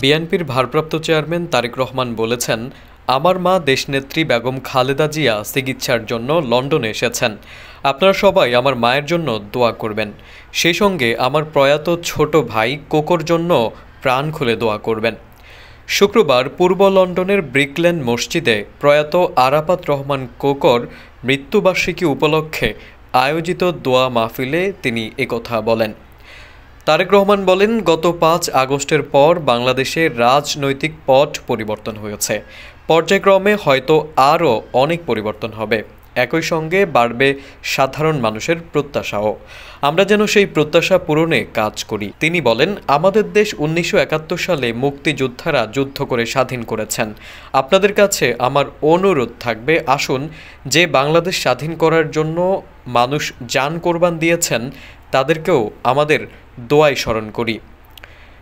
বিএনপির ভারপ্রাপ্ত চেয়ারম্যান তারেক রহমান বলেছেন, আমার মা দেশনেত্রী বেগম খালেদা জিয়া চিকিৎসার জন্য লন্ডনে এসেছেন। আপনারা সবাই আমার মায়ের জন্য দোয়া করবেন। সেই সঙ্গে আমার প্রয়াত ছোট ভাই কোকোর জন্য প্রাণ খুলে দোয়া করবেন। শুক্রবার পূর্ব লন্ডনের ব্রিকল্যান্ড মসজিদে প্রয়াত আরাফাত রহমান কোকোর মৃত্যুবার্ষিকী উপলক্ষে আয়োজিত দোয়া মাহফিলে তিনি একথা বলেন। তারেক রহমান বলেন, গত ৫ আগস্টের পর বাংলাদেশে রাজনৈতিক পট পরিবর্তন হয়েছে। পর্যায়ক্রমে হয়তো আরও অনেক পরিবর্তন হবে। একই সঙ্গে বাড়বে সাধারণ মানুষের প্রত্যাশাও। আমরা যেন সেই প্রত্যাশা পূরণে কাজ করি। তিনি বলেন, আমাদের দেশ ১৯৭১ সালে মুক্তিযোদ্ধারা যুদ্ধ করে স্বাধীন করেছেন। আপনাদের কাছে আমার অনুরোধ থাকবে, আসুন যে বাংলাদেশ স্বাধীন করার জন্য মানুষ জান কোরবান দিয়েছেন তাদেরকেও আমাদের দোয়ায় স্মরণ করি।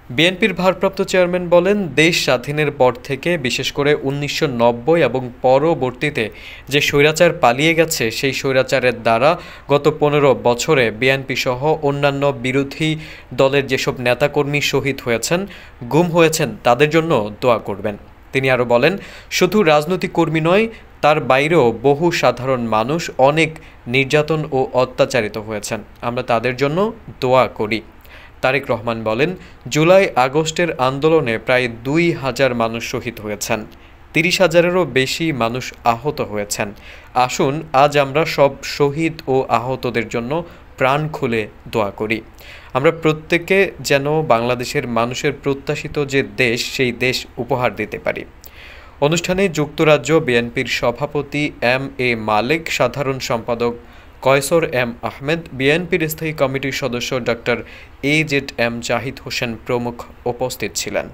বিএনপির ভারপ্রাপ্ত চেয়ারম্যান বলেন, দেশ স্বাধীনের পর থেকে বিশেষ করে ১৯৯০ এবং পরবর্তীতে যে স্বৈরাচার পালিয়ে গেছে, সেই স্বৈরাচারের দ্বারা গত ১৫ বছরে বিএনপি সহ অন্যান্য বিরোধী দলের যেসব নেতাকর্মী শহীদ হয়েছেন, গুম হয়েছেন, তাদের জন্য দোয়া করবেন। তিনি আরও বলেন, শুধু রাজনৈতিক কর্মী নয়, তার বাইরেও বহু সাধারণ মানুষ অনেক নির্যাতন ও অত্যাচারিত হয়েছেন। আমরা তাদের জন্য দোয়া করি। তারেক রহমান বলেন, জুলাই আগস্টের আন্দোলনে প্রায় ২,০০০ মানুষ শহীদ হয়েছেন, ৩০,০০০-এরও বেশি মানুষ আহত হয়েছেন। আসুন আজ আমরা সব শহীদ ও আহতদের জন্য প্রাণ খুলে দোয়া করি। আমরা প্রত্যেকে যেন বাংলাদেশের মানুষের প্রত্যাশিত যে দেশ, সেই দেশ উপহার দিতে পারি। অনুষ্ঠানে যুক্তরাজ্য বিএনপির সভাপতি এম.এ. মালেক, সাধারণ সম্পাদক কয়সর এম আহমেদ, বিএনপির স্থায়ী কমিটির সদস্য ডা. এ.জেড.এম. জাহিদ হোসেন প্রমুখ উপস্থিত ছিলেন।